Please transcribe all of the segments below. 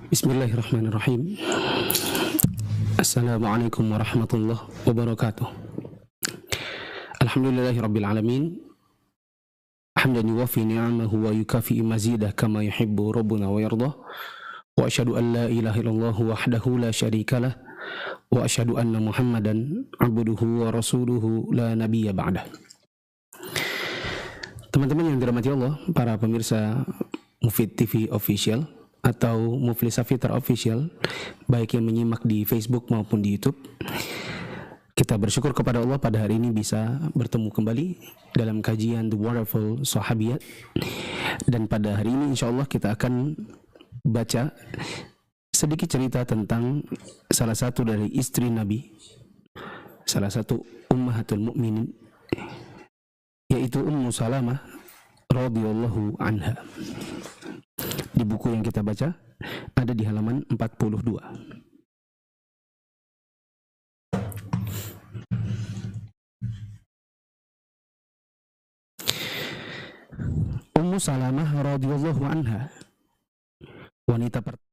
Bismillahirrahmanirrahim. Assalamualaikum warahmatullahi wabarakatuh. Alhamdulillahirabbil alamin. Hamdan yuwafi ni'amahu wa yukafi mazidah kama yuhibbu rabbuna wa yardah. Wa asyhadu an la ilaha illallah wahdahu la syarikalah wa asyhadu anna Muhammadan abduhu wa rasuluhu la nabiyya ba'dah. Teman-teman yang dirahmati Allah, para pemirsa Mufid TV Official atau Muflis Safitra Official, baik yang menyimak di Facebook maupun di YouTube, kita bersyukur kepada Allah pada hari ini bisa bertemu kembali dalam kajian The Wonderful Sahabiyat. Dan pada hari ini insya Allah kita akan baca sedikit cerita tentang salah satu dari istri Nabi, salah satu ummahatul mukminin, yaitu Ummu Salamah radhiyallahu anha. Di buku yang kita baca ada di halaman 42. Ummu Salamah radhiyallahu anha, wanita pertama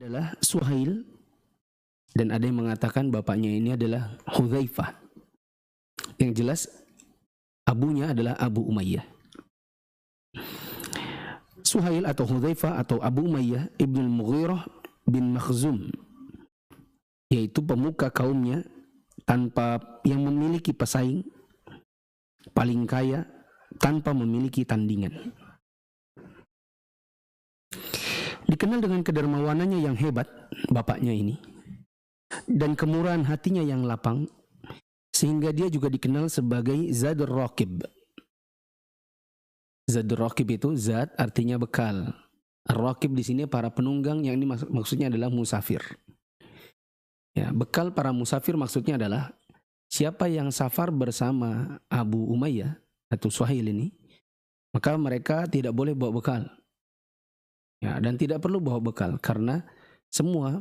adalah Suhail, dan ada yang mengatakan bapaknya ini adalah Hudzaifah. Yang jelas abunya adalah Abu Umayyah. Suhail atau Hudzaifah atau Abu Umayyah Ibnul Mughirah bin Makhzum, yaitu pemuka kaumnya tanpa yang memiliki pesaing, paling kaya tanpa memiliki tandingan. Dikenal dengan kedermawanannya yang hebat, bapaknya ini, dan kemurahan hatinya yang lapang, sehingga dia juga dikenal sebagai Zadur Raqib. Zadur Raqib itu zat artinya bekal. Ar-Raqib di sini para penunggang, yang ini maksudnya adalah musafir. Ya, bekal para musafir maksudnya adalah siapa yang safar bersama Abu Umayyah atau Suhail ini, maka mereka tidak boleh bawa bekal. Ya, dan tidak perlu bawa bekal karena semua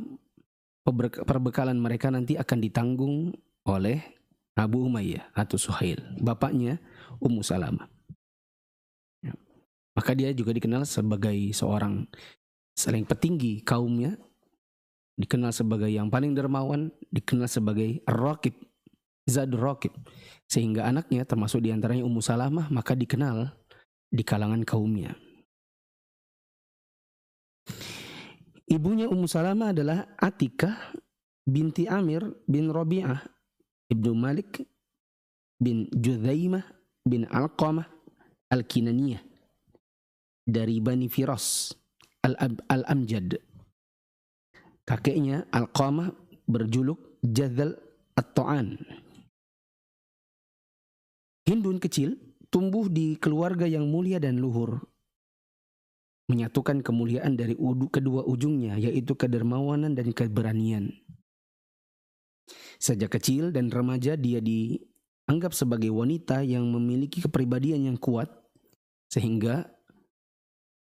perbekalan mereka nanti akan ditanggung oleh Abu Umayyah atau Suhail, bapaknya Ummu Salamah. Ya. Maka dia juga dikenal sebagai seorang paling petinggi kaumnya, dikenal sebagai yang paling dermawan, dikenal sebagai Ar-Raqib, Zadur Raqib, sehingga anaknya termasuk diantaranya Ummu Salamah maka dikenal di kalangan kaumnya. Ibunya Ummu Salamah adalah Atikah binti Amir bin Rabi'ah ibnu Malik bin Judzaimah bin Alqamah Al-Kinaniyah. dari Bani Firas Al-Amjad. Kakeknya Alqamah berjuluk Jadzal At-Ta'an. Hindun kecil tumbuh di keluarga yang mulia dan luhur, menyatukan kemuliaan dari kedua ujungnya, yaitu kedermawanan dan keberanian. Sejak kecil dan remaja dia dianggap sebagai wanita yang memiliki kepribadian yang kuat, sehingga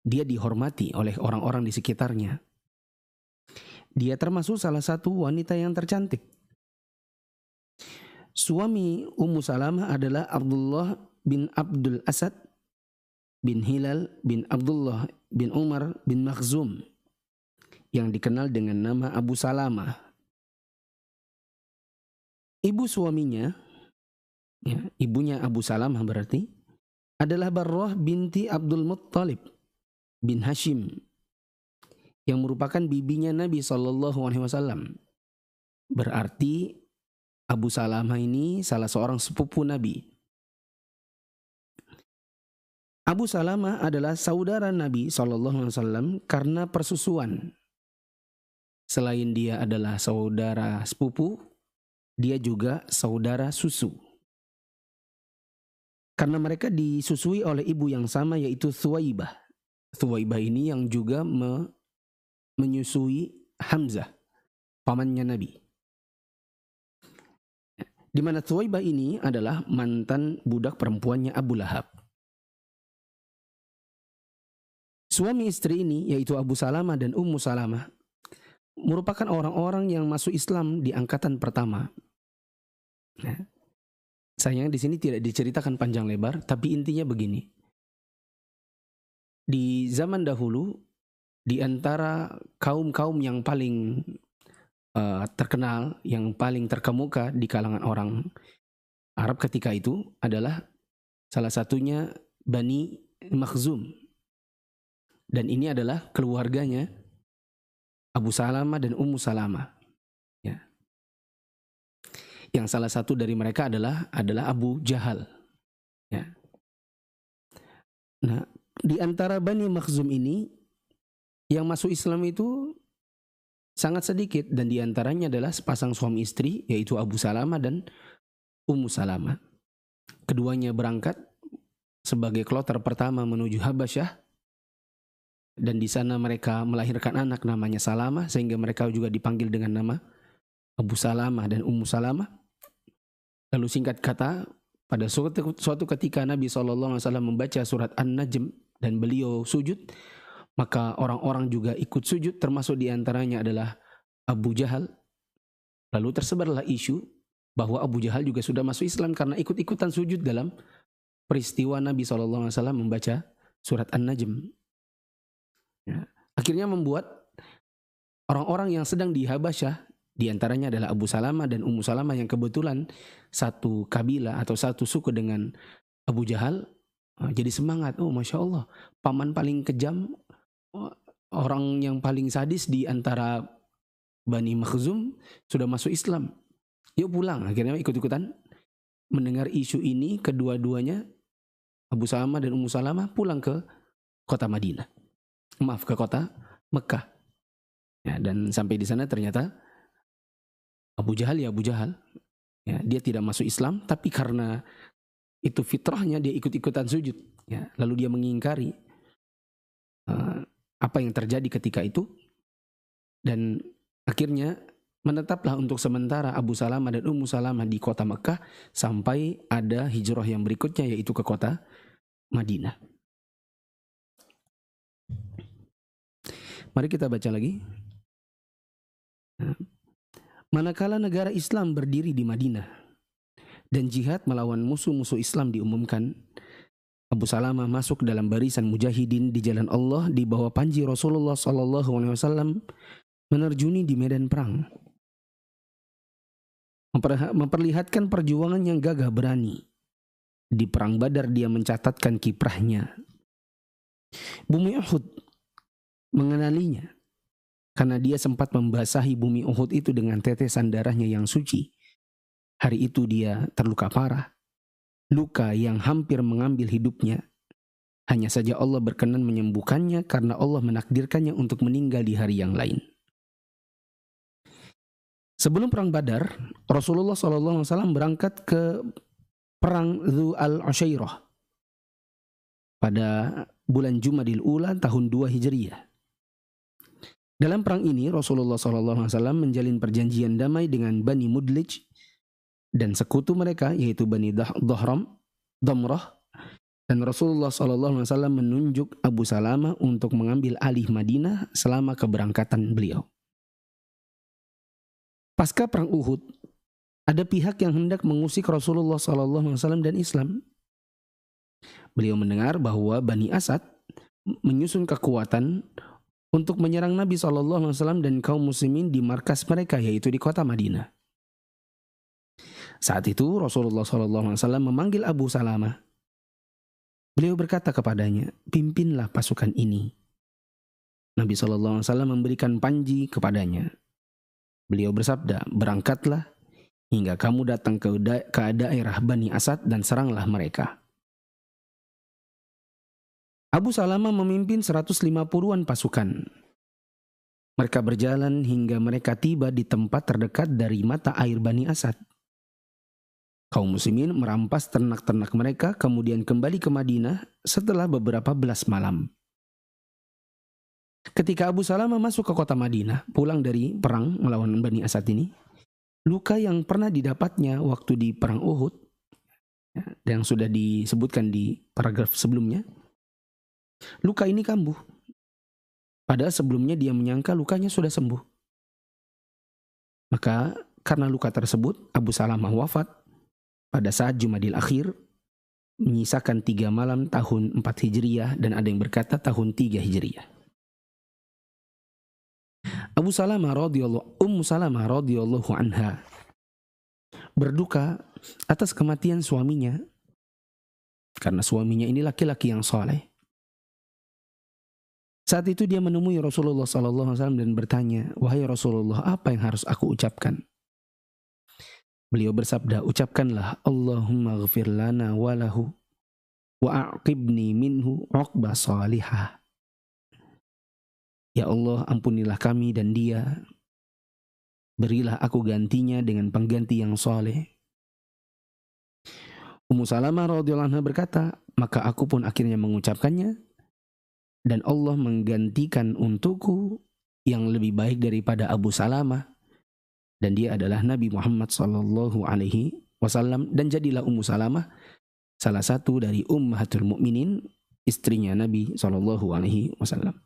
dia dihormati oleh orang-orang di sekitarnya. Dia termasuk salah satu wanita yang tercantik. Suami Ummu Salamah adalah Abdullah bin Abdul Asad bin Hilal bin Abdullah bin Umar bin Makhzum, yang dikenal dengan nama Abu Salamah. Ibu suaminya, ibunya Abu Salamah berarti, adalah Barrah binti Abdul Muttalib bin Hashim, yang merupakan bibinya Nabi SAW. Berarti Abu Salamah ini salah seorang sepupu Nabi. Abu Salamah adalah saudara Nabi SAW karena persusuan. Selain dia adalah saudara sepupu, dia juga saudara susu. Karena mereka disusui oleh ibu yang sama, yaitu Thuwaibah. Thuwaibah ini yang juga menyusui Hamzah, pamannya Nabi. Di mana Thuwaibah ini adalah mantan budak perempuannya Abu Lahab. Suami istri ini, yaitu Abu Salamah dan Ummu Salamah, merupakan orang-orang yang masuk Islam di angkatan pertama. Sayangnya di sini tidak diceritakan panjang lebar, tapi intinya begini. Di zaman dahulu, di antara kaum-kaum yang paling terkenal, yang paling terkemuka di kalangan orang Arab ketika itu adalah salah satunya Bani Makhzum. Dan ini adalah keluarganya Abu Salamah dan Ummu Salamah. Ya. Yang salah satu dari mereka adalah Abu Jahal. Ya. Nah, di antara Bani Makhzum ini yang masuk Islam itu sangat sedikit, dan diantaranya adalah sepasang suami istri, yaitu Abu Salamah dan Ummu Salamah. Keduanya berangkat sebagai kloter pertama menuju Habasyah, dan di sana mereka melahirkan anak namanya Salamah, sehingga mereka juga dipanggil dengan nama Abu Salamah dan Ummu Salamah. Lalu singkat kata, pada suatu ketika Nabi SAW membaca surat An-Najm dan beliau sujud, maka orang-orang juga ikut sujud, termasuk diantaranya adalah Abu Jahal. Lalu tersebarlah isu bahwa Abu Jahal juga sudah masuk Islam karena ikut-ikutan sujud dalam peristiwa Nabi SAW membaca surat An-Najm. Ya. Akhirnya membuat orang-orang yang sedang di Habasyah, diantaranya adalah Abu Salamah dan Ummu Salamah yang kebetulan satu kabilah atau satu suku dengan Abu Jahal, jadi semangat. Oh, Masya Allah, paman paling kejam, orang yang paling sadis di antara Bani Makhzum sudah masuk Islam. Yuk pulang. Akhirnya ikut-ikutan mendengar isu ini, kedua-duanya Abu Salamah dan Ummu Salamah pulang ke kota Madinah. Ke kota Mekah. Ya, dan sampai di sana ternyata Abu Jahal ya, dia tidak masuk Islam, tapi karena itu fitrahnya dia ikut-ikutan sujud. Ya, lalu dia mengingkari apa yang terjadi ketika itu, dan akhirnya menetaplah untuk sementara Abu Salamah dan Ummu Salamah di kota Mekah sampai ada hijrah yang berikutnya, yaitu ke kota Madinah. Mari kita baca lagi. Manakala negara Islam berdiri di Madinah dan jihad melawan musuh-musuh Islam diumumkan, Abu Salamah masuk dalam barisan mujahidin di jalan Allah di bawah panji Rasulullah SAW menerjuni di medan perang. Memperlihatkan perjuangan yang gagah berani. Di perang Badar dia mencatatkan kiprahnya. Bumi Uhud mengenalinya karena dia sempat membasahi bumi Uhud itu dengan tetesan darahnya yang suci. Hari itu dia terluka parah, luka yang hampir mengambil hidupnya. Hanya saja Allah berkenan menyembuhkannya karena Allah menakdirkannya untuk meninggal di hari yang lain. Sebelum perang Badar, Rasulullah SAW berangkat ke perang Dhu al-Ushairah pada bulan Jumadil Ula tahun 2 Hijriyah. Dalam perang ini Rasulullah SAW menjalin perjanjian damai dengan Bani Mudlij dan sekutu mereka yaitu Bani Damrah, dan Rasulullah SAW menunjuk Abu Salamah untuk mengambil alih Madinah selama keberangkatan beliau. Pasca perang Uhud, ada pihak yang hendak mengusik Rasulullah SAW dan Islam. Beliau mendengar bahwa Bani Asad menyusun kekuatan untuk menyerang Nabi SAW dan kaum muslimin di markas mereka, yaitu di kota Madinah. Saat itu Rasulullah SAW memanggil Abu Salamah. Beliau berkata kepadanya, pimpinlah pasukan ini. Nabi SAW memberikan panji kepadanya. Beliau bersabda, berangkatlah hingga kamu datang ke daerah Bani Asad dan seranglah mereka. Abu Salamah memimpin 150-an pasukan. Mereka berjalan hingga mereka tiba di tempat terdekat dari mata air Bani Asad. Kaum muslimin merampas ternak-ternak mereka kemudian kembali ke Madinah setelah beberapa belas malam. Ketika Abu Salamah masuk ke kota Madinah, pulang dari perang melawan Bani Asad ini, luka yang pernah didapatnya waktu di perang Uhud, yang sudah disebutkan di paragraf sebelumnya, luka ini kambuh. Padahal sebelumnya dia menyangka lukanya sudah sembuh. Maka karena luka tersebut, Abu Salamah wafat pada saat Jumadil Akhir, menyisakan 3 malam tahun 4 Hijriyah, dan ada yang berkata tahun 3 Hijriyah. Ummu Salamah radhiyallahu anha berduka atas kematian suaminya karena suaminya ini laki-laki yang saleh. Saat itu dia menemui Rasulullah SAW dan bertanya, wahai Rasulullah, apa yang harus aku ucapkan? Beliau bersabda, ucapkanlah Allahumma ghfir lana walahu wa aqibni minhu uqba salihah. Ya Allah, ampunilah kami dan dia. Berilah aku gantinya dengan pengganti yang saleh. Ummu Salamah radhiyallahu anha berkata, maka aku pun akhirnya mengucapkannya, dan Allah menggantikan untukku yang lebih baik daripada Abu Salamah, dan dia adalah Nabi Muhammad sallallahu alaihi wasallam, dan jadilah Ummu Salamah salah satu dari ummahatul mukminin, istrinya Nabi sallallahu alaihi wasallam.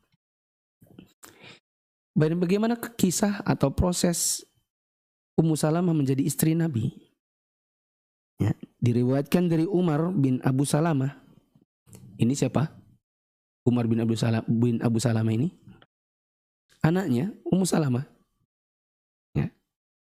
Bagaimana kisah atau proses Ummu Salamah menjadi istri Nabi? Ya, diriwayatkan dari Umar bin Abu Salamah. Ini siapa? Umar bin Abu Salamah ini anaknya Ummu Salamah.